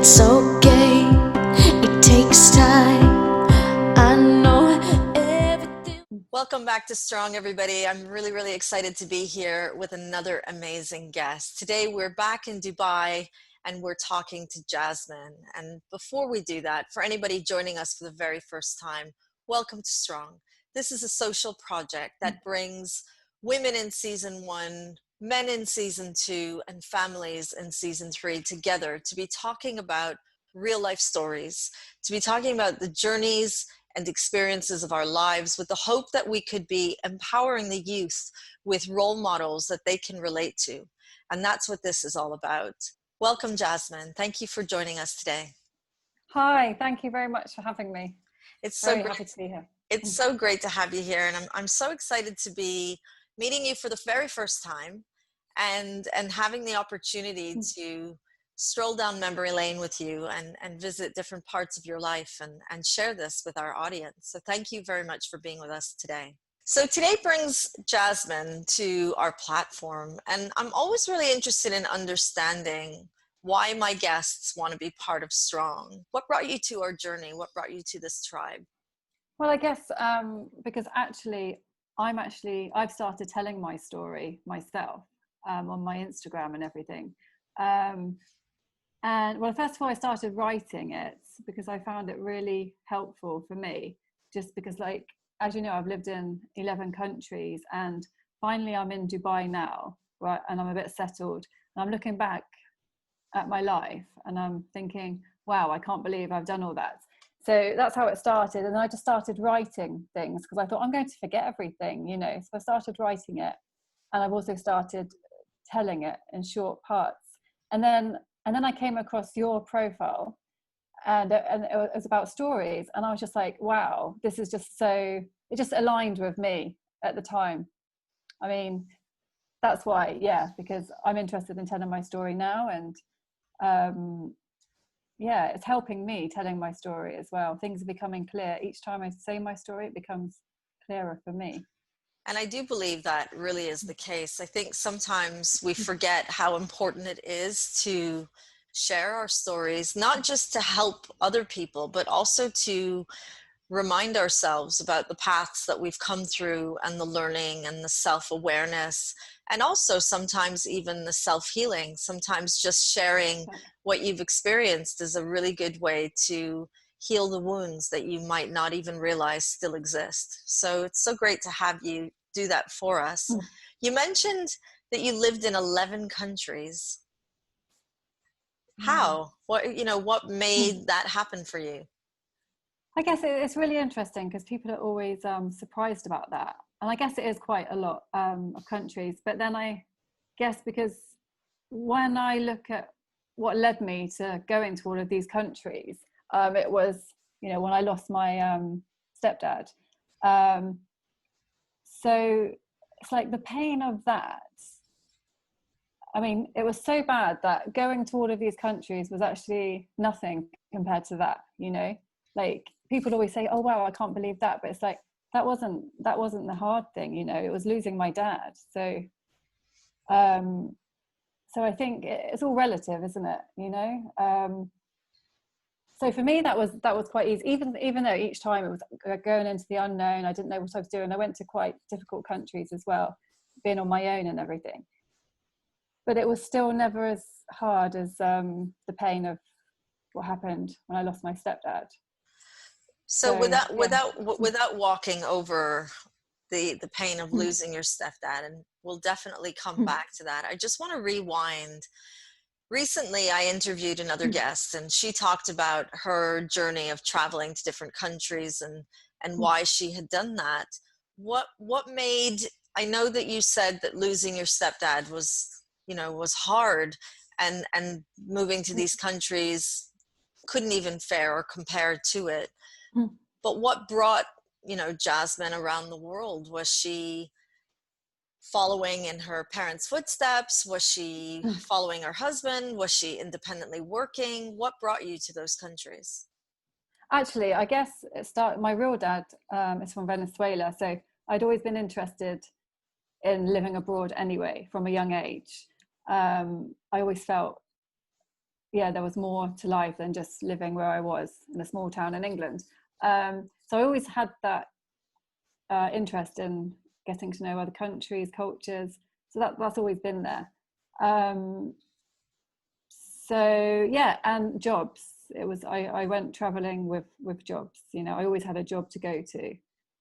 It's okay, it takes time. I know everything. Welcome back to Strong, everybody. I'm really excited to be here with another amazing guest. Today we're back in Dubai and we're talking to Jasmine. And before we do that, for anybody joining us for the very first time, welcome to Strong. This is a social project that brings women in season 1, men in season 2, and families in season 3 together to be talking about real life stories, to be talking about the journeys and experiences of our lives, with the hope that we could be empowering the youth with role models that they can relate to. And that's what this is all about. Welcome, Jasmine. Thank you for joining us today. Hi, thank you very much for having me. It's Very so great. happy to be here. It's so great to have you here, and I'm so excited to be meeting you for the very first time and having the opportunity to stroll down memory lane with you and visit different parts of your life and share this with our audience. So thank you very much for being with us today. So today brings Jasmine to our platform, and I'm always really interested in understanding why my guests want to be part of Strong. What brought you to our journey? What brought you to this tribe? Well, I guess because I've started telling my story myself on my Instagram and everything. And well, first of all, I started writing it because I found it really helpful for me, just because, like, as you know, I've lived in 11 countries and finally I'm in Dubai now, right? And I'm a bit settled and I'm looking back at my life and I'm thinking, wow, I can't believe I've done all that. So that's how it started. And then I just started writing things because I thought I'm going to forget everything, you know. So I started writing it, and I've also started telling it in short parts. And then I came across your profile, and it was about stories, and I was just like, wow, this is just so, it just aligned with me at the time. I mean, that's why, yeah, because I'm interested in telling my story now, and yeah, it's helping me telling my story as well. Things are becoming clear. Each time I say my story, it becomes clearer for me. And I do believe that really is the case. I think sometimes we forget how important it is to share our stories, not just to help other people, but also to remind ourselves about the paths that we've come through and the learning and the self-awareness, and also sometimes even the self-healing. Sometimes just sharing what you've experienced is a really good way to heal the wounds that you might not even realize still exist. So it's so great to have you do that for us. You mentioned that you lived in 11 countries. How? What made that happen for you? I guess it's really interesting because people are always surprised about that. And I guess it is quite a lot of countries. But then I guess because when I look at what led me to going to all of these countries, it was, you know, when I lost my stepdad. So it's like the pain of that. I mean, it was so bad that going to all of these countries was actually nothing compared to that, you know? Like, people always say, oh wow, I can't believe that, but it's like that wasn't the hard thing, you know. It was losing my dad. So I think it's all relative, isn't it, you know? So for me that was quite easy, even though each time it was going into the unknown. I didn't know what I was doing. I went to quite difficult countries as well, being on my own and everything, but it was still never as hard as the pain of what happened when I lost my stepdad. So without walking over the pain of losing your stepdad, and we'll definitely come back to that, I just want to rewind. Recently, I interviewed another guest, and she talked about her journey of traveling to different countries and why she had done that. What made, I know that you said that losing your stepdad was hard, and moving to these countries couldn't even fare or compare to it. But what brought, Jasmine around the world? Was she following in her parents' footsteps? Was she following her husband? Was she independently working? What brought you to those countries? Actually, I guess my real dad is from Venezuela, so I'd always been interested in living abroad anyway from a young age. I always felt, yeah, there was more to life than just living where I was in a small town in England. So I always had that interest in getting to know other countries, cultures. So that's always been there. So yeah, and jobs. It was I went traveling with jobs. You know, I always had a job to go to.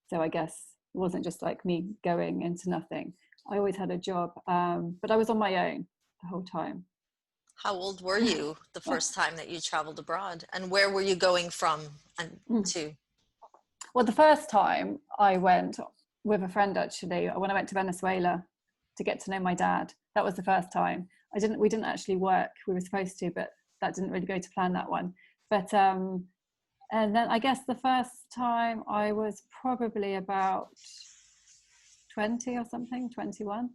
So I guess it wasn't just like me going into nothing. I always had a job, but I was on my own the whole time. How old were you the first time that you traveled abroad, and where were you going from and to? Well, the first time I went with a friend, actually, when I went to Venezuela to get to know my dad. That was the first time. We didn't actually work. We were supposed to, but that didn't really go to plan, that one. But and then I guess the first time I was probably about 20 or something, 21.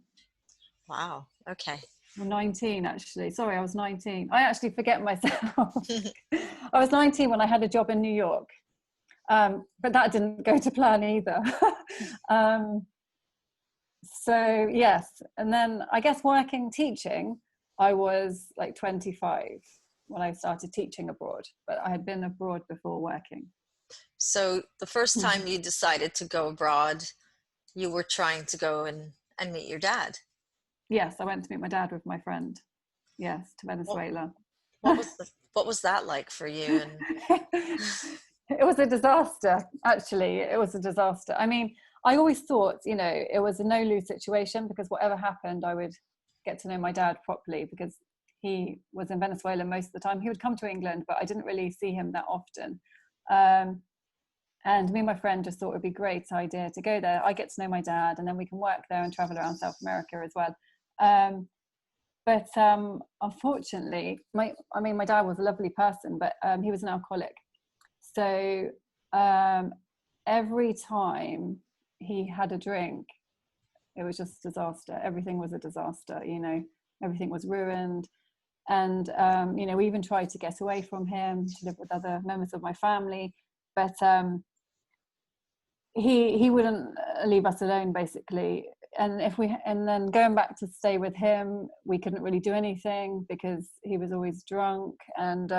Wow. Okay. Or 19, actually. Sorry, I was 19. I actually forget myself. I was 19 when I had a job in New York. But that didn't go to plan either. So yes, and then I guess teaching, I was like 25 when I started teaching abroad, but I had been abroad before working. So the first time you decided to go abroad, you were trying to go and meet your dad? Yes, I went to meet my dad with my friend. Yes, to Venezuela. What was that like for you? And It was a disaster, actually. It was a disaster. I mean, I always thought, you know, it was a no-lose situation, because whatever happened, I would get to know my dad properly, because he was in Venezuela most of the time. He would come to England, but I didn't really see him that often. And me and my friend just thought it would be a great idea to go there. I get to know my dad, and then we can work there and travel around South America as well. But unfortunately, my dad was a lovely person, but he was an alcoholic. So every time he had a drink, it was just a disaster. Everything was a disaster, you know, everything was ruined. And, you know, we even tried to get away from him to live with other members of my family, but he wouldn't leave us alone, basically. And then going back to stay with him, we couldn't really do anything because he was always drunk, and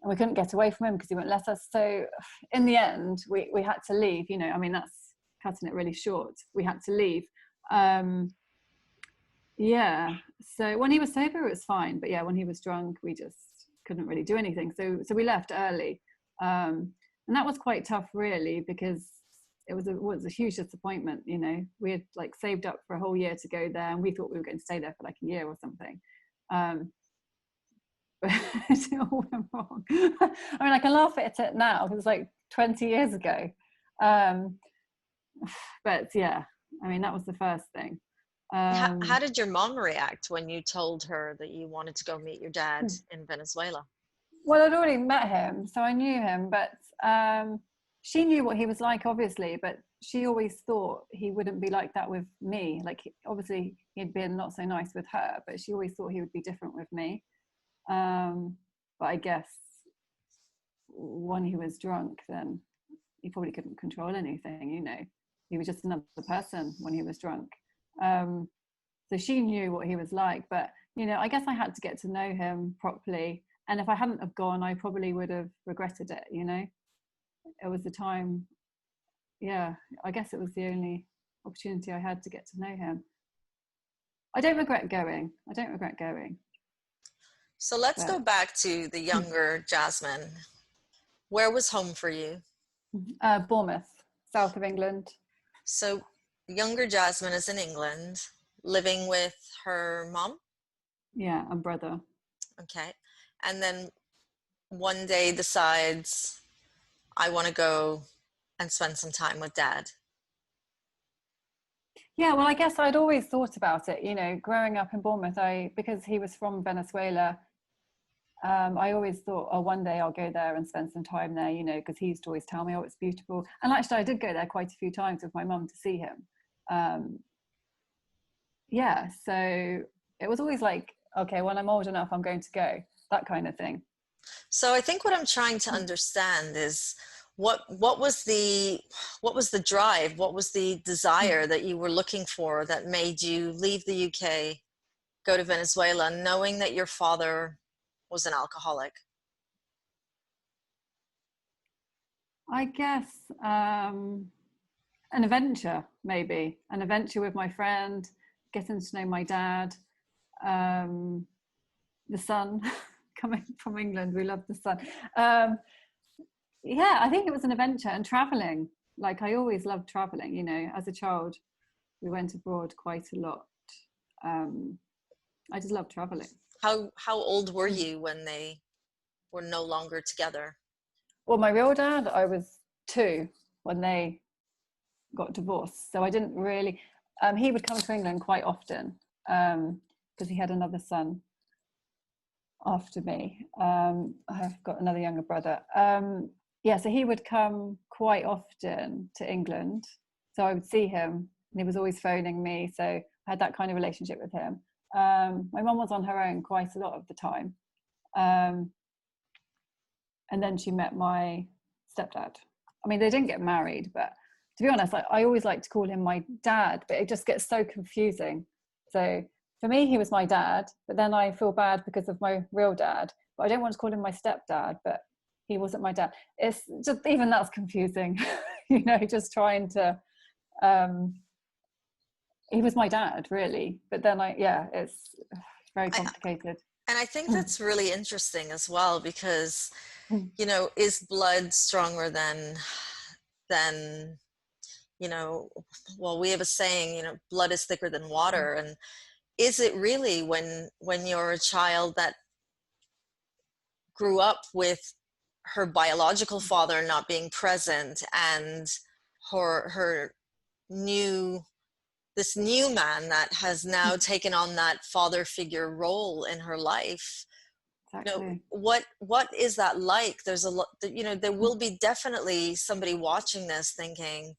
we couldn't get away from him because he wouldn't let us. So in the end, we had to leave, you know. I mean, that's cutting it really short. We had to leave. Yeah. So when he was sober, it was fine. But yeah, when he was drunk, we just couldn't really do anything. So we left early. And that was quite tough, really, because it was a huge disappointment, you know. We had like saved up for a whole year to go there, and we thought we were going to stay there for like a year or something. But it all went wrong. I mean, I can laugh at it now because it's like 20 years ago. But yeah, I mean, that was the first thing. How did your mom react when you told her that you wanted to go meet your dad in Venezuela? Well, I'd already met him, so I knew him, but she knew what he was like, obviously, but she always thought he wouldn't be like that with me. Like, obviously, he'd been not so nice with her, but she always thought he would be different with me. But I guess when he was drunk, then he probably couldn't control anything, you know. He was just another person when he was drunk. So she knew what he was like, but, you know, I guess I had to get to know him properly. And if I hadn't have gone, I probably would have regretted it, you know. It was the time, yeah, I guess it was the only opportunity I had to get to know him. I don't regret going. So let's go back to the younger Jasmine. Where was home for you? Bournemouth, south of England. So younger Jasmine is in England, living with her mom? Yeah, and brother. Okay. And then one day decides, I want to go and spend some time with dad. Yeah, well, I guess I'd always thought about it, you know, growing up in Bournemouth, because he was from Venezuela, I always thought, oh, one day I'll go there and spend some time there, you know, because he used to always tell me, oh, it's beautiful. And actually, I did go there quite a few times with my mum to see him. Yeah, so it was always like, okay, when I'm old enough, I'm going to go, that kind of thing. So I think what I'm trying to understand is what was the drive, what was the desire that you were looking for that made you leave the UK, go to Venezuela, knowing that your father was an alcoholic? I guess an adventure, maybe an adventure with my friend, getting to know my dad, the sun. Coming from England, we love the sun. Yeah, I think it was an adventure, and traveling. Like, I always loved traveling, you know. As a child, we went abroad quite a lot. I just love traveling. How old were you when they were no longer together? Well, my real dad, I was 2 when they got divorced, so I didn't really. He would come to England quite often because he had another son after me. I've got another younger brother. Yeah, so he would come quite often to England, so I would see him, and he was always phoning me. So I had that kind of relationship with him. My mum was on her own quite a lot of the time, and then she met my stepdad. I mean, they didn't get married, but to be honest, I always like to call him my dad, but it just gets so confusing. So for me, he was my dad, but then I feel bad because of my real dad, but I don't want to call him my stepdad, but he wasn't my dad. It's just, even that's confusing, you know, just trying to, he was my dad, really. But then it's very complicated. And I think that's really interesting as well, because, you know, is blood stronger than, you know, well, we have a saying, you know, blood is thicker than water. And is it really when you're a child that grew up with her biological father not being present, and this new man that has now taken on that father figure role in her life? Exactly. You know, what is that like? There's a lot, you know, there will be definitely somebody watching this thinking,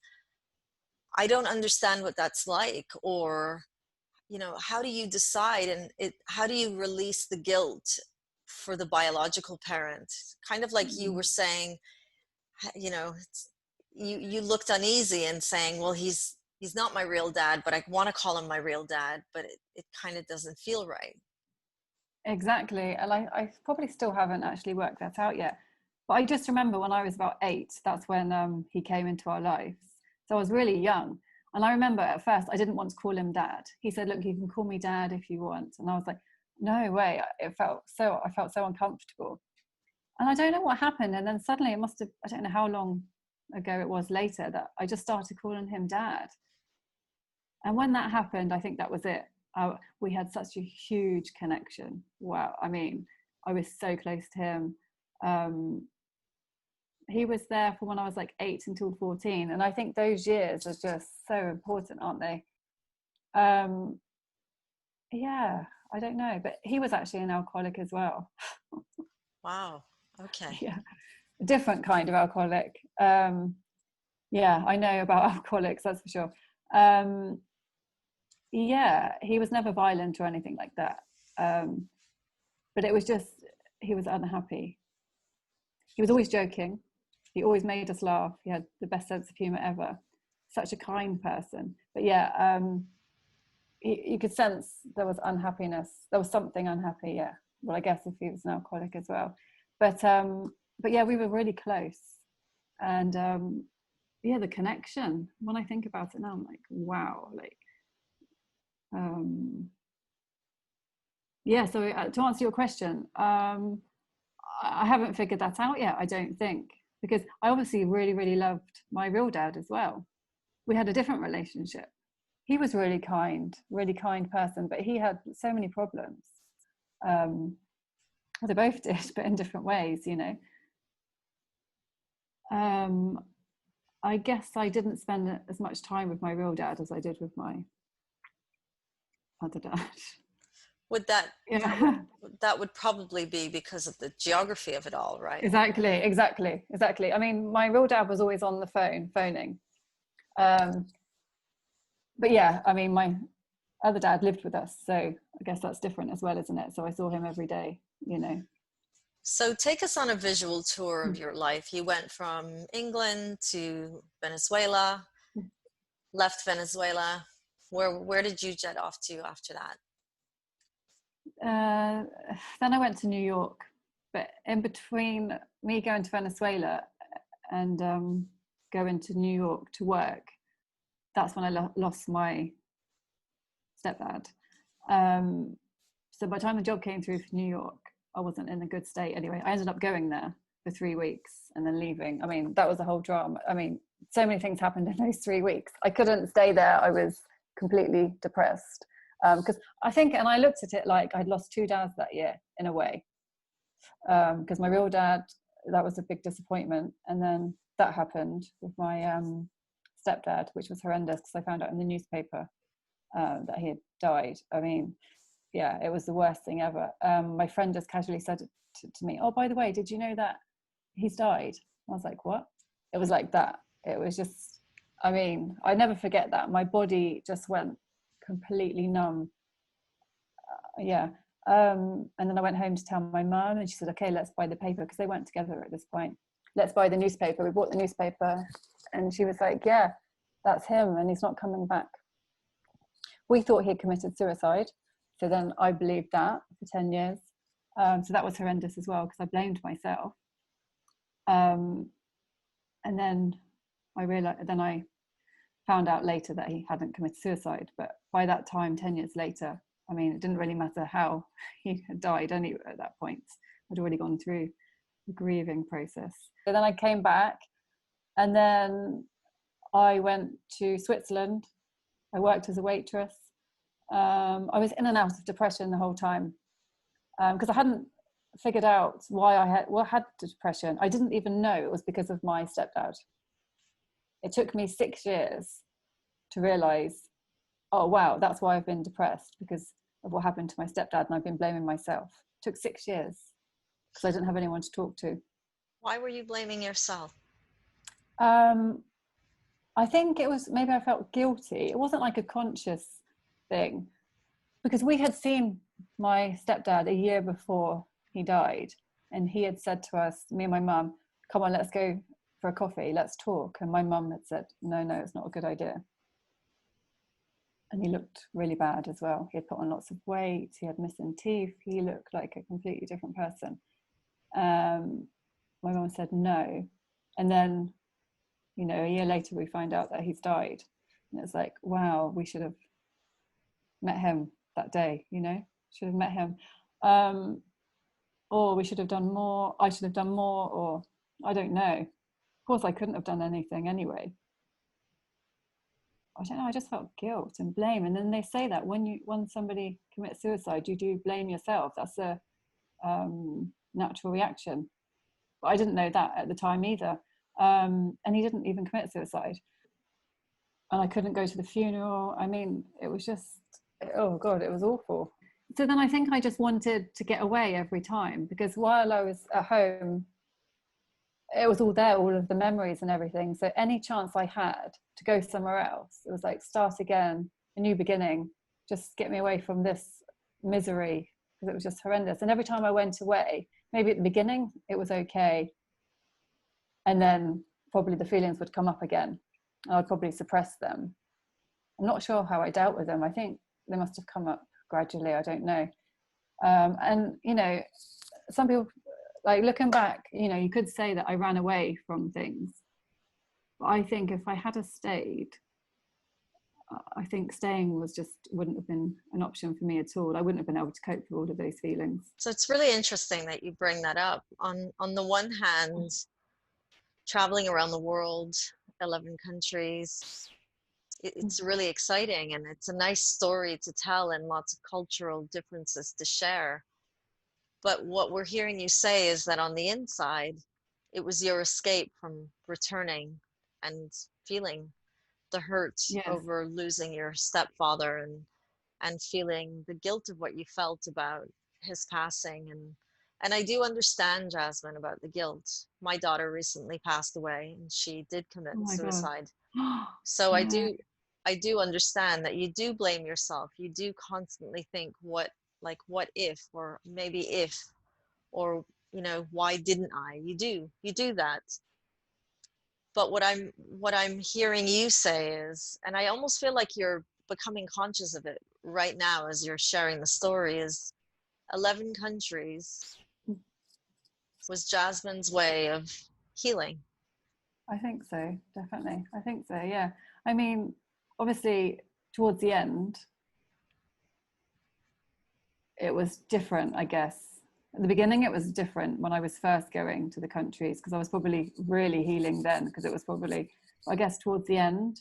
I don't understand what that's like. Or, you know, how do you decide, and how do you release the guilt for the biological parent? Kind of like you were saying, you know, you looked uneasy and saying, well, he's not my real dad, but I want to call him my real dad, but it kind of doesn't feel right. Exactly. And I probably still haven't actually worked that out yet. But I just remember when I was about 8, that's when he came into our lives. So I was really young. And I remember at first I didn't want to call him dad. He said, look, you can call me dad if you want. And I was like, no way. I felt so uncomfortable. And I don't know what happened. And then suddenly it must have, I don't know how long ago it was later, that I just started calling him dad. And when that happened, I think that was it. We had such a huge connection. Wow. I mean, I was so close to him. He was there from when I was like 8 until 14. And I think those years are just so important, aren't they? Yeah, I don't know. But he was actually an alcoholic as well. Wow. Okay. Yeah, a different kind of alcoholic. Yeah, I know about alcoholics, that's for sure. Yeah, he was never violent or anything like that. But it was just, he was unhappy. He was always joking. He always made us laugh. He had the best sense of humor ever. Such a kind person. But yeah, you could sense there was unhappiness. There was something unhappy, yeah. Well, I guess if he was an alcoholic as well. But yeah, we were really close. And yeah, the connection, when I think about it now, I'm like, wow, like, yeah, so to answer your question, I haven't figured that out yet, I don't think, because I obviously really, really loved my real dad as well. We had a different relationship. He was really kind person, but he had so many problems. They both did, but in different ways, you know. I guess I didn't spend as much time with my real dad as I did with my other dad. Would that Yeah. that would probably be because of the geography of it all, right? Exactly. I mean, my real dad was always on the phoning. But yeah, I mean, my other dad lived with us, so I guess that's different as well, isn't it? So I saw him every day, you know. So take us on a visual tour of your life. You went from England to Venezuela, left Venezuela. Where did you jet off to after that? Then I went to New York, but in between me going to Venezuela and going to New York to work, that's when I lost my stepdad. So by the time the job came through for New York, I wasn't in a good state anyway. I ended up going there for 3 weeks and then leaving. I mean, that was a whole drama. I mean, so many things happened in those 3 weeks. I couldn't stay there. I was completely depressed. Because I think, and I looked at it like I'd lost 2 dads that year in a way. Because my real dad, that was a big disappointment. And then that happened with my stepdad, which was horrendous because I found out in the newspaper that he had died. I mean, yeah, it was the worst thing ever. My friend just casually said to me, "Oh, by the way, did you know that he's died?" I was like, "What?" It was like that. It was just, I mean, I never forget that. My body just went completely numb. Yeah. And then I went home to tell my mum, and she said, "Okay, let's buy the paper," because they weren't together at this point. "Let's buy the newspaper." We bought the newspaper, and she was like, "Yeah, that's him, and he's not coming back." We thought he had committed suicide. So then I believed that for 10 years. So that was horrendous as well, because I blamed myself. And then I found out later that he hadn't committed suicide. But by that time, 10 years later, I mean, it didn't really matter how he had died. Only at that point, I'd already gone through the grieving process. So then I came back, and then I went to Switzerland. I worked as a waitress. I was in and out of depression the whole time because I hadn't figured out why I had depression. I didn't even know it was because of my stepdad. It took me 6 years to realize, oh wow, that's why I've been depressed, because of what happened to my stepdad, and I've been blaming myself. It took 6 years because I didn't have anyone to talk to. Why were you blaming yourself? I think it was, maybe I felt guilty. It wasn't like a conscious thing, because we had seen my stepdad a year before he died, and he had said to us, me and my mum, "Come on, let's go for a coffee, let's talk." And my mum had said, no, it's not a good idea. And he looked really bad as well. He had put on lots of weight, he had missing teeth, he looked like a completely different person. My mum said no. And then, you know, a year later we find out that he's died, and it's like, wow, we should have met him that day, you know, should have met him. Or we should have done more, I should have done more, or I don't know. Of course I couldn't have done anything anyway. I don't know, I just felt guilt and blame. And then they say that when somebody commits suicide, you do blame yourself. That's a natural reaction. But I didn't know that at the time either. And he didn't even commit suicide. And I couldn't go to the funeral. I mean, it was just, oh God, it was awful. So then I think I just wanted to get away every time, because while I was at home, it was all there, all of the memories and everything. So any chance I had to go somewhere else, it was like, start again, a new beginning, just get me away from this misery, because it was just horrendous. And every time I went away, maybe at the beginning it was okay, and then probably the feelings would come up again, and I'd probably suppress them. I'm not sure how I dealt with them. I think they must have come up gradually, I don't know. And you know, some people, like, looking back, you know, you could say that I ran away from things, but I think if I had stayed, I think staying wouldn't have been an option for me at all. I wouldn't have been able to cope with all of those feelings. So it's really interesting that you bring that up. On the one hand, traveling around the world, 11 countries, it's really exciting, and it's a nice story to tell and lots of cultural differences to share. But what we're hearing you say is that on the inside, it was your escape from returning and feeling the hurt Yes. over losing your stepfather, and feeling the guilt of what you felt about his passing. And I do understand, Jasmine, about the guilt. My daughter recently passed away, and she did commit suicide. So Yeah. I do understand that you do blame yourself. You do constantly think, what if, or maybe if, or, you know, why didn't I? You do that. But what I'm hearing you say is, and I almost feel like you're becoming conscious of it right now as you're sharing the story, is 11 countries was Jasmine's way of healing. I think so, definitely. I think so, yeah. I mean, obviously, towards the end, it was different, I guess. At the beginning, it was different when I was first going to the countries, because I was probably really healing then, because it was probably, I guess, towards the end,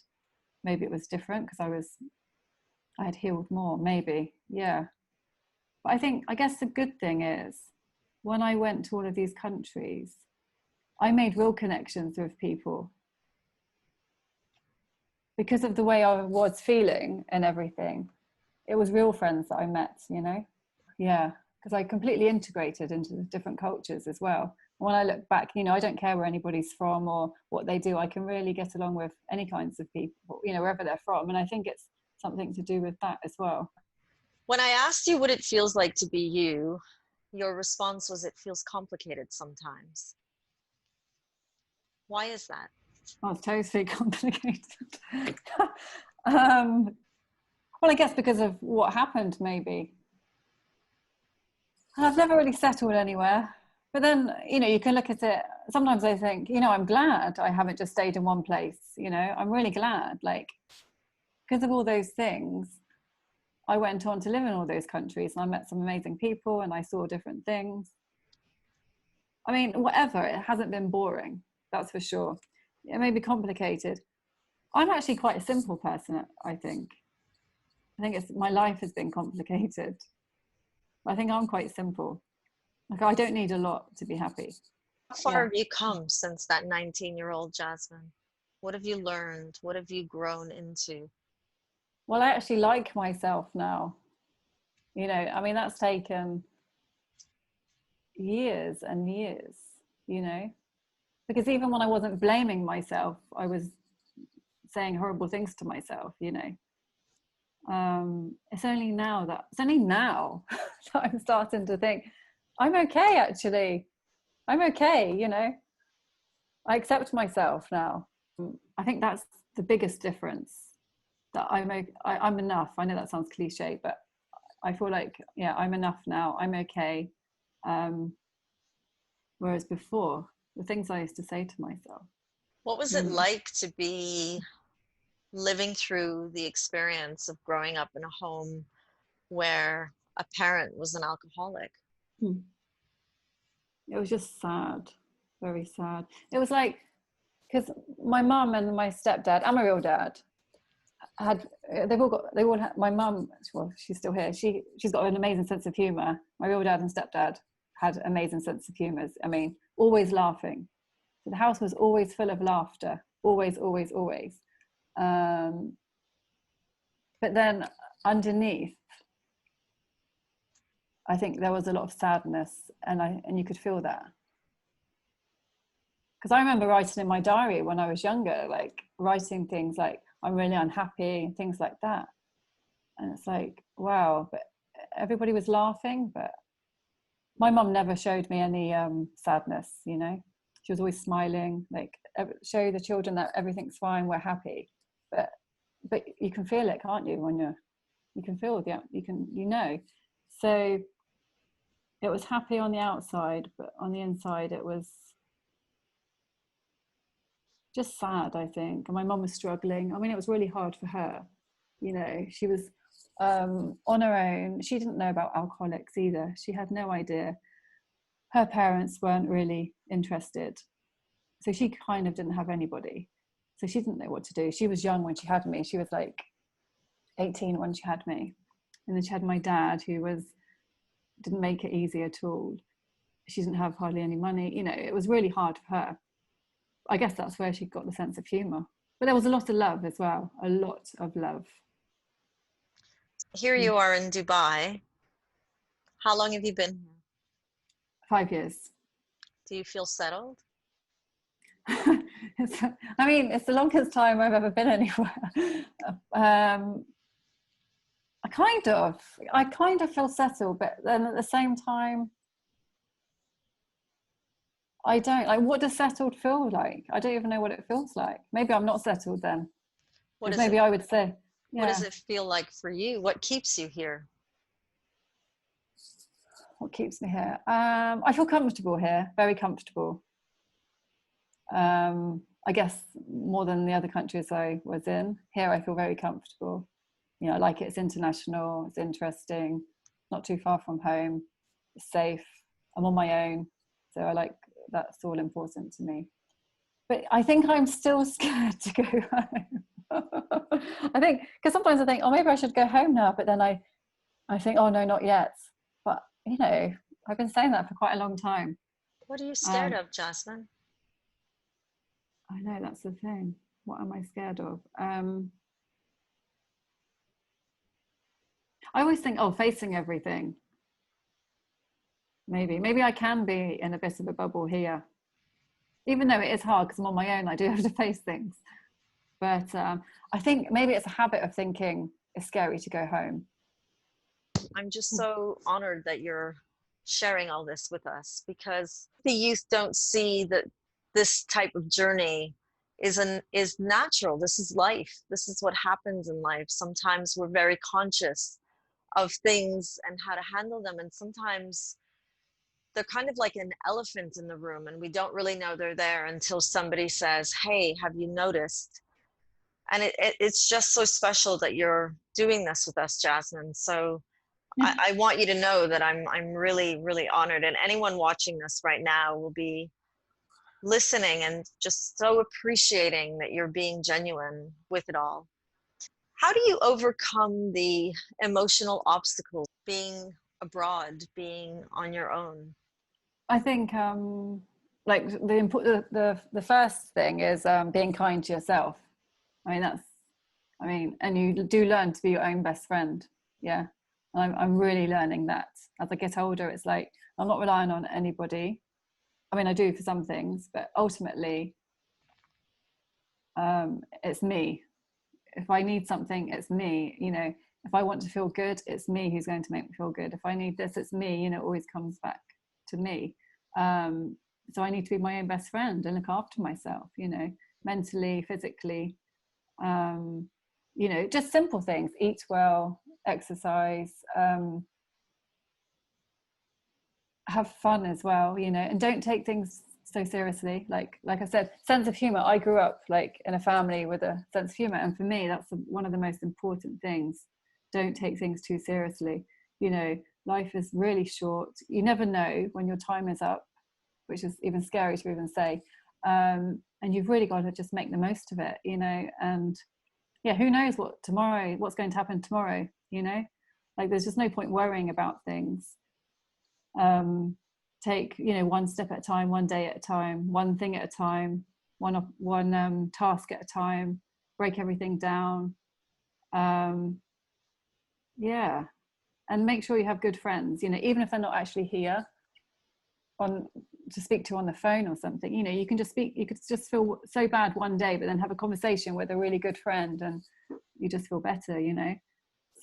maybe it was different because I had healed more, maybe, yeah. But I guess the good thing is, when I went to all of these countries, I made real connections with people because of the way I was feeling and everything. It was real friends that I met, you know? Yeah, because I completely integrated into the different cultures as well. When I look back, you know, I don't care where anybody's from or what they do. I can really get along with any kinds of people, you know, wherever they're from. And I think it's something to do with that as well. When I asked you what it feels like to be you, your response was, it feels complicated sometimes. Why is that? Oh, it's totally complicated. Well, I guess because of what happened, maybe. And I've never really settled anywhere. But then, you know, you can look at it. Sometimes I think, you know, I'm glad I haven't just stayed in one place. You know, I'm really glad, like, because of all those things, I went on to live in all those countries and I met some amazing people and I saw different things. I mean, whatever, it hasn't been boring, that's for sure. It may be complicated. I'm actually quite a simple person, I think. My life has been complicated. I think I'm quite simple. Like, I don't need a lot to be happy. How far have you come since that 19-year-old Jasmine? What have you learned? What have you grown into? Well, I actually like myself now. You know, I mean, that's taken years and years, you know, because even when I wasn't blaming myself, I was saying horrible things to myself, you know. It's only now that I'm starting to think I'm okay, actually. I'm okay, you know. I accept myself now. I think that's the biggest difference, that I'm enough. I know that sounds cliche, but I feel like, yeah, I'm enough now. I'm okay. Whereas before, the things I used to say to myself. What was it like to be living through the experience of growing up in a home where a parent was an alcoholic? It was just sad, very sad. It was like, because my mum and my stepdad and my real dad my mum, well, she's still here, she's got an amazing sense of humor. My real dad and stepdad had amazing sense of humor. I mean, always laughing. So the house was always full of laughter, always. But then underneath, I think there was a lot of sadness, and you could feel that. Because I remember writing in my diary when I was younger, like writing things like, I'm really unhappy, and things like that. And it's like, wow, but everybody was laughing, but my mum never showed me any sadness, you know. She was always smiling, like, show the children that everything's fine, we're happy. But you can feel it, can't you, when you can feel you know. So it was happy on the outside, but on the inside it was just sad, I think. And my mum was struggling. I mean, it was really hard for her. You know, she was on her own. She didn't know about alcoholics either. She had no idea. Her parents weren't really interested. So she kind of didn't have anybody. So she didn't know what to do. She was young when she had me. She was like 18 when she had me. And then she had my dad, who didn't make it easy at all. She didn't have hardly any money. You know, it was really hard for her. I guess that's where she got the sense of humor. But there was a lot of love as well, a lot of love. Here you are in Dubai. How long have you been here? 5 years. Do you feel settled? I mean, it's the longest time I've ever been anywhere. I kind of feel settled, but then at the same time, I don't. Like, what does settled feel like? I don't even know what it feels like. Maybe I'm not settled then. I would say, yeah. What does it feel like for you? What keeps you here? What keeps me here? I feel comfortable here, very comfortable. I guess more than the other countries I was in. Here I feel very comfortable. You know, I like it. It's international, it's interesting, not too far from home, it's safe, I'm on my own. So I like, that's all important to me. But I think I'm still scared to go home. I think, because sometimes I think, oh, maybe I should go home now, but then I think, oh no, not yet. But, you know, I've been saying that for quite a long time. What are you scared of, Jasmine? I know, that's the thing. What am I scared of? I always think, oh, facing everything. Maybe I can be in a bit of a bubble here. Even though it is hard because I'm on my own, I do have to face things. But I think maybe it's a habit of thinking it's scary to go home. I'm just so honored that you're sharing all this with us, because the youth don't see that this type of journey is natural. This is life. This is what happens in life. Sometimes we're very conscious of things and how to handle them, and sometimes they're kind of like an elephant in the room and we don't really know they're there until somebody says, hey, have you noticed? And it's just so special that you're doing this with us, Jasmine. So I want you to know that I'm really, really honored, and anyone watching this right now will be listening and just so appreciating that you're being genuine with it all. How do you overcome the emotional obstacles being abroad, being on your own? I think like the first thing is being kind to yourself. And you do learn to be your own best friend. Yeah. And I'm really learning that as I get older. It's like I'm not relying on anybody. I mean, I do for some things, but ultimately it's me. If I need something, it's me. You know, if I want to feel good, it's me who's going to make me feel good. If I need this, it's me. You know, it always comes back to me. So I need to be my own best friend and look after myself, you know, mentally, physically, you know, just simple things: eat well, exercise, have fun as well, you know, and don't take things so seriously. Like I said, sense of humor. I grew up like in a family with a sense of humor, and for me that's one of the most important things. Don't take things too seriously. You know, life is really short. You never know when your time is up, which is even scary to even say, and you've really got to just make the most of it, you know. And yeah, who knows what's going to happen tomorrow, you know. Like there's just no point worrying about things. Take, you know, one step at a time, one day at a time, one thing at a time, one task at a time. Break everything down. Yeah, and make sure you have good friends, you know, even if they're not actually here to speak to on the phone or something. You know, you could just feel so bad one day, but then have a conversation with a really good friend and you just feel better, you know.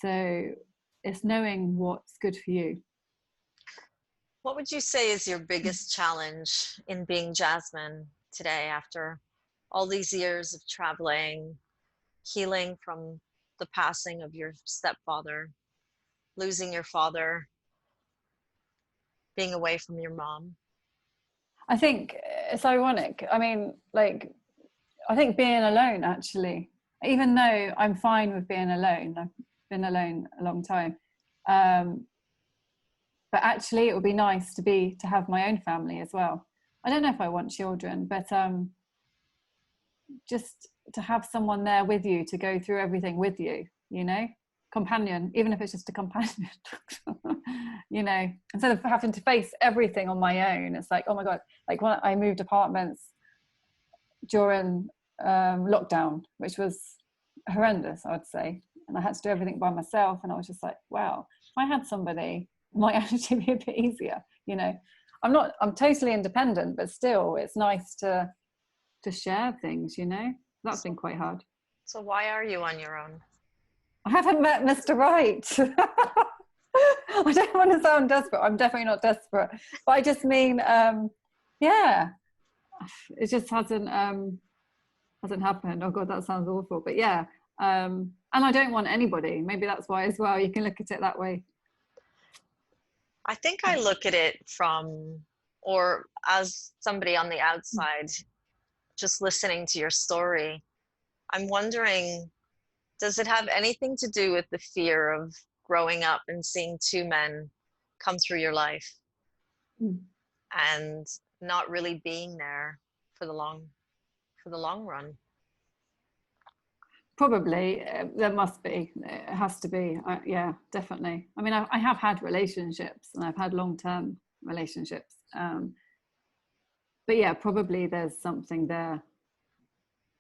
So it's knowing what's good for you. What would you say is your biggest challenge in being Jasmine today, after all these years of traveling, healing from the passing of your stepfather, losing your father, being away from your mom? I think it's ironic. I mean, like, I think being alone, actually, even though I'm fine with being alone, I've been alone a long time. But actually it would be nice to have my own family as well. I don't know if I want children, but just to have someone there with you to go through everything with you, you know, companion, even if it's just a companion, you know, instead of having to face everything on my own. It's like, oh my God, like when I moved apartments during lockdown, which was horrendous, I would say. And I had to do everything by myself. And I was just like, wow, if I had somebody, it might actually be a bit easier, you know. I'm totally independent, but still it's nice to share things, you know. That's been quite hard. So why are you on your own? I haven't met Mr. Right. I don't want to sound desperate. I'm definitely not desperate, but I just mean, yeah, it just hasn't happened. Oh God, that sounds awful. But yeah, and I don't want anybody. Maybe that's why as well. You can look at it that way. I think I look at it from, or as somebody on the outside, just listening to your story, I'm wondering, does it have anything to do with the fear of growing up and seeing two men come through your life and not really being there for the long run? Probably. There must be. It has to be. Yeah, definitely. I mean, I have had relationships, and I've had long-term relationships. But yeah, probably there's something there.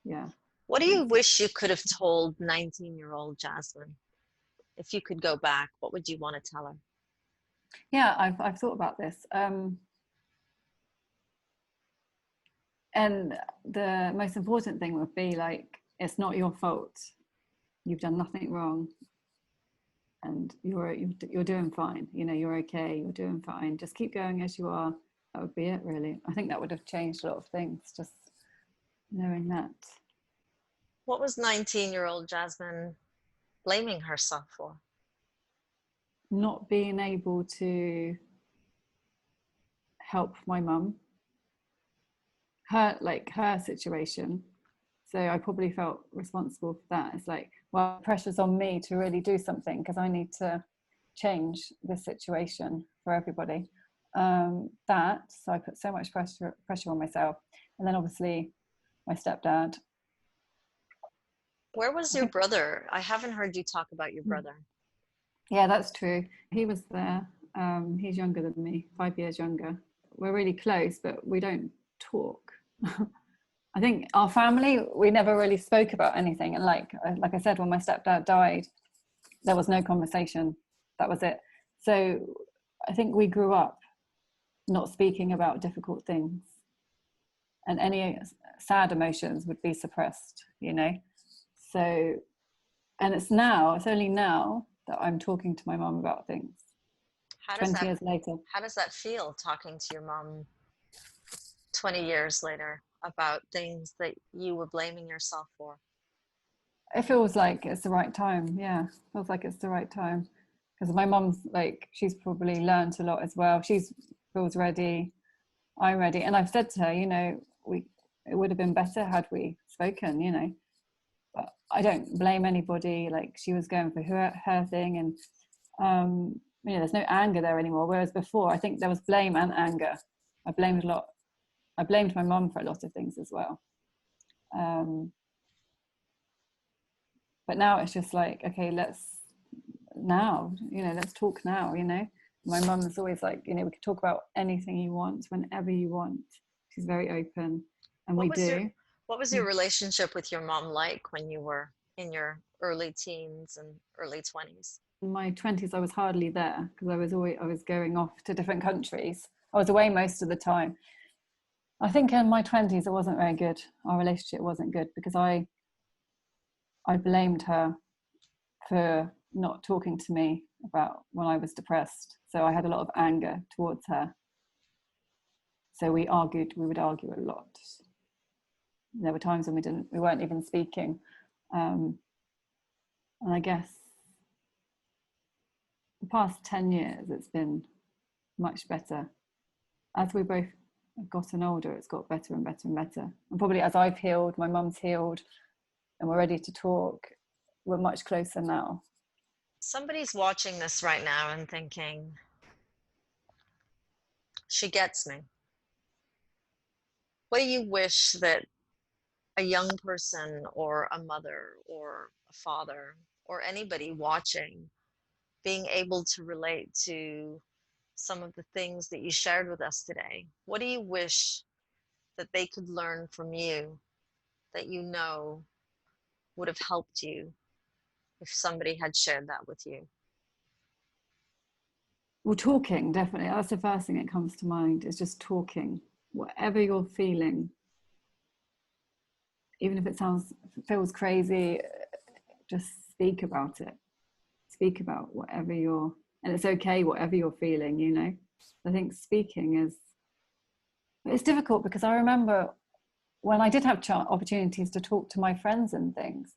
Yeah. What do you wish you could have told 19-year-old Jasmine? If you could go back, what would you want to tell her? Yeah, I've thought about this. And the most important thing would be, like, it's not your fault. You've done nothing wrong, and you're doing fine. You know, you're okay. You're doing fine. Just keep going as you are. That would be it, really. I think that would have changed a lot of things, just knowing that. What was 19-year-old Jasmine blaming herself for? Not being able to help my mum, her situation. So I probably felt responsible for that. It's like, well, pressure's on me to really do something because I need to change this situation for everybody. So I put so much pressure on myself. And then obviously my stepdad. Where was your brother? I haven't heard you talk about your brother. Yeah, that's true. He was there. He's younger than me, 5 years younger. We're really close, but we don't talk. I think our family, we never really spoke about anything. And like I said, when my stepdad died, there was no conversation. That was it. So I think we grew up not speaking about difficult things, and any sad emotions would be suppressed, you know? So, and it's only now that I'm talking to my mum about things. 20 years later. How does that feel, talking to your mum 20 years later about things that you were blaming yourself for? It feels like it's the right time. Yeah, feels like it's the right time. Because my mum's like, she's probably learned a lot as well. She's feels ready. I'm ready. And I've said to her, you know, it would have been better had we spoken, you know. But I don't blame anybody. Like, she was going for her thing, and you know, there's no anger there anymore. Whereas before, I think there was blame and anger. I blamed a lot. I blamed my mum for a lot of things as well. But now it's just like, okay, let's talk now, you know. My mum is always like, you know, we could talk about anything you want, whenever you want. She's very open, and we do. What was your relationship with your mom like when you were in your early teens and early 20s? In my 20s, I was hardly there because I was going off to different countries. I was away most of the time. I think in my 20s, it wasn't very good. Our relationship wasn't good because I blamed her for not talking to me about when I was depressed. So I had a lot of anger towards her. So we would argue a lot. There were times when we weren't even speaking. And I guess the past 10 years, it's been much better. As we both have gotten older, it's got better and better and better. And probably as I've healed, my mum's healed, and we're ready to talk, we're much closer now. Somebody's watching this right now and thinking, she gets me. What do you wish that a young person or a mother or a father or anybody watching, being able to relate to some of the things that you shared with us today, what do you wish that they could learn from you that you know would have helped you if somebody had shared that with you? Well, talking, definitely. That's the first thing that comes to mind, is just talking. Whatever you're feeling, even if it feels crazy, just speak about it. Speak about whatever and it's okay, whatever you're feeling, you know. I think speaking it's difficult because I remember when I did have opportunities to talk to my friends and things,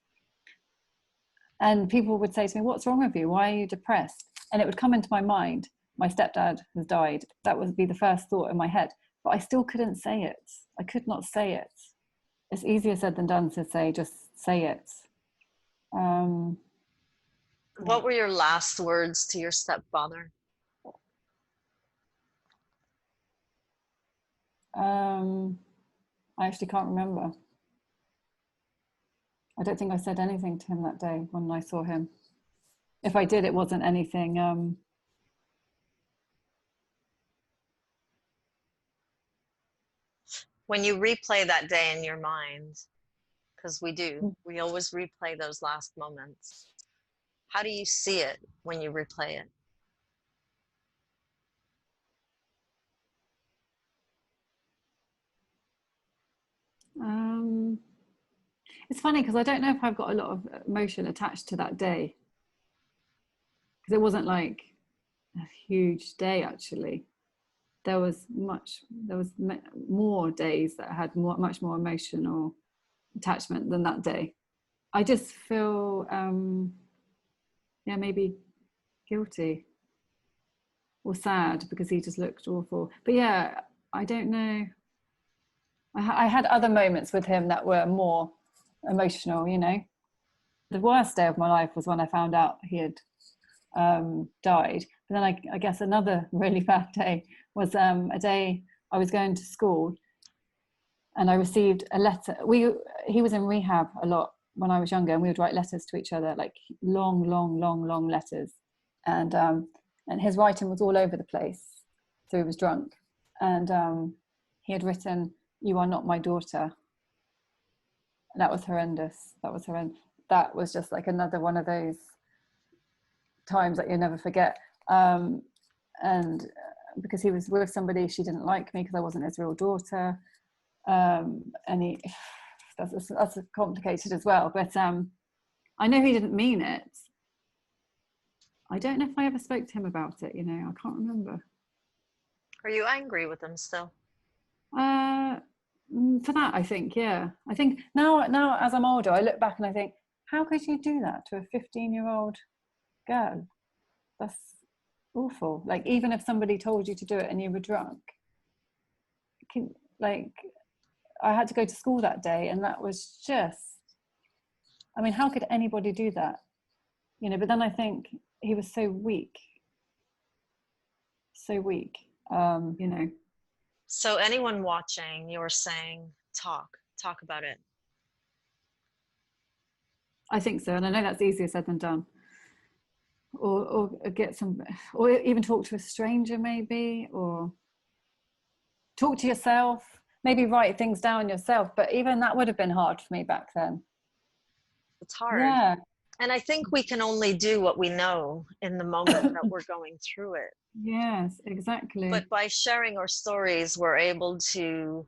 and people would say to me, what's wrong with you? Why are you depressed? And it would come into my mind, my stepdad has died. That would be the first thought in my head, but I still couldn't say it. I could not say it. It's easier said than done to say, just say it. What were your last words to your stepfather? I actually can't remember. I don't think I said anything to him that day when I saw him. If I did, it wasn't anything. When you replay that day in your mind, because we always replay those last moments. How do you see it when you replay it? It's funny because I don't know if I've got a lot of emotion attached to that day, because it wasn't like a huge day actually. There was more days that had much more emotional attachment than that day. I just feel maybe guilty or sad because he just looked awful. But yeah, I don't know. I had other moments with him that were more emotional, you know. The worst day of my life was when I found out he had died. But then I guess another really bad day was a day I was going to school and I received a letter. He was in rehab a lot when I was younger, and we would write letters to each other, like long letters. And his writing was all over the place. So he was drunk. And he had written, "You are not my daughter." And that was horrendous. That was just like another one of those times that you'll never forget. And because he was with somebody, she didn't like me because I wasn't his real daughter. And that's complicated as well. But I know he didn't mean it. I don't know if I ever spoke to him about it, you know, I can't remember. Are you angry with him still? For that, I think, yeah. I think now as I'm older, I look back and I think, how could you do that to a 15-year-old girl? That's awful. Like, even if somebody told you to do it and you were drunk, I had to go to school that day, and that was just, I mean, how could anybody do that? You know, but then I think he was so weak, you know. So anyone watching, you're saying, talk about it. I think so, and I know that's easier said than done. Or get some, or even talk to a stranger maybe, or talk to yourself, maybe write things down yourself. But even that would have been hard for me back then. It's hard. Yeah. And I think we can only do what we know in the moment that we're going through it. Yes, exactly. But by sharing our stories, we're able to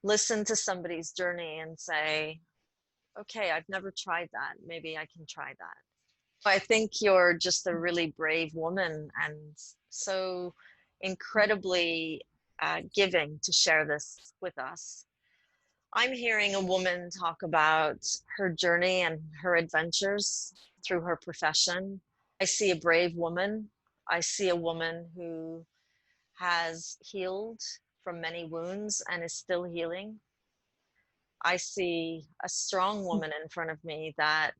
listen to somebody's journey and say, okay, I've never tried that. Maybe I can try that. I think you're just a really brave woman and so incredibly giving to share this with us. I'm hearing a woman talk about her journey and her adventures through her profession. I see a brave woman. I see a woman who has healed from many wounds and is still healing. I see a strong woman in front of me that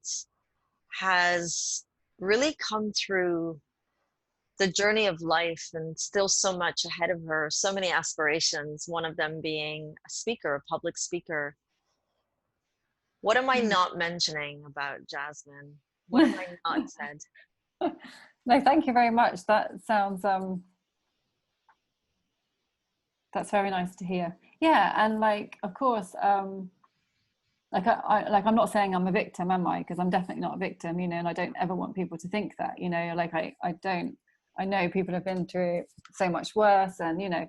has really come through the journey of life and still so much ahead of her, so many aspirations, one of them being a speaker, a public speaker. What am I not mentioning about Jasmine? What have I not said? No, thank you very much. That sounds that's very nice to hear. Yeah, and like, of course, like I'm not saying I'm a victim, am I? Because I'm definitely not a victim, you know, and I don't ever want people to think that, you know, like I know people have been through so much worse, and, you know,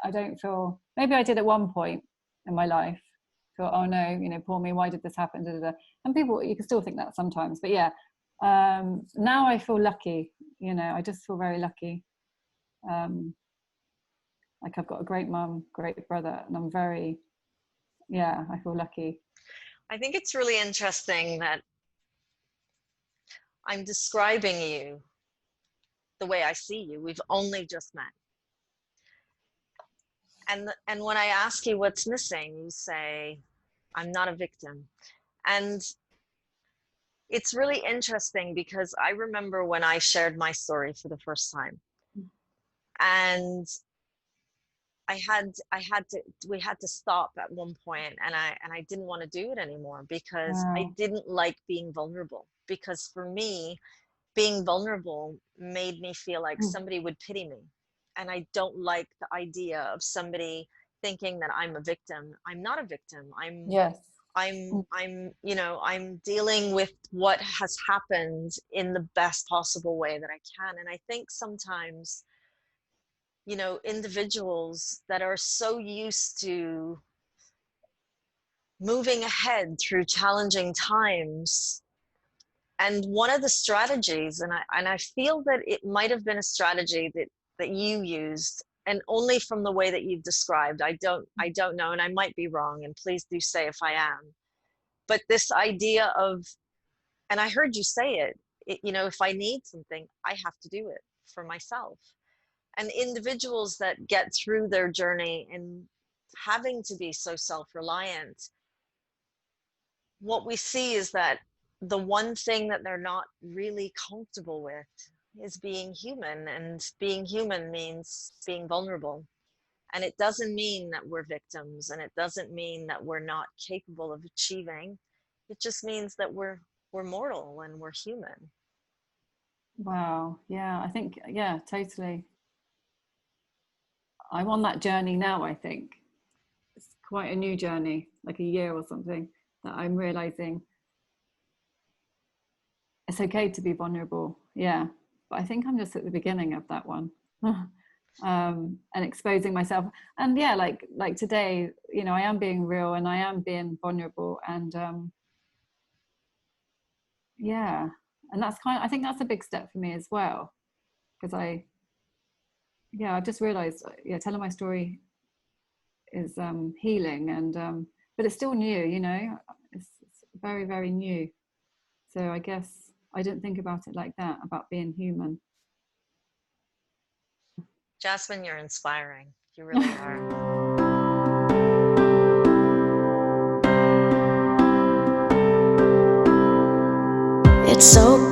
I don't feel, maybe I did at one point in my life, feel, oh no, you know, poor me, why did this happen? Da, da, da. And people, you can still think that sometimes, but yeah, now I feel lucky, you know, I just feel very lucky. Like I've got a great mum, great brother, and I'm very, yeah, I feel lucky. I think it's really interesting that I'm describing you the way I see you. We've only just met. And when I ask you what's missing, you say, I'm not a victim. And it's really interesting because I remember when I shared my story for the first time, and we had to stop at one point, and I didn't want to do it anymore because I didn't like being vulnerable, because for me, being vulnerable made me feel like somebody would pity me. And I don't like the idea of somebody thinking that I'm a victim. I'm not a victim. I'm dealing with what has happened in the best possible way that I can. And I think sometimes, individuals that are so used to moving ahead through challenging times, and one of the strategies, and I feel that it might have been a strategy that you used, and only from the way that you've described, I don't know, and I might be wrong, and please do say if I am, but this idea of, and I heard you say it, if I need something, I have to do it for myself. And individuals that get through their journey and having to be so self-reliant, what we see is that the one thing that they're not really comfortable with is being human. And being human means being vulnerable. And it doesn't mean that we're victims, and it doesn't mean that we're not capable of achieving. It just means that we're mortal and we're human. Wow. Yeah, I think, yeah, totally. I'm on that journey now, I think. It's quite a new journey, like a year or something, that I'm realizing it's okay to be vulnerable. Yeah. But I think I'm just at the beginning of that one. And exposing myself. And yeah, like today, I am being real and I am being vulnerable. And yeah. And that's I think that's a big step for me as well. Because I've just realized, telling my story is healing, and but it's still new, it's very, very new. So I guess I didn't think about it like that, about being human. Jasmine, you're inspiring. You really are. It's so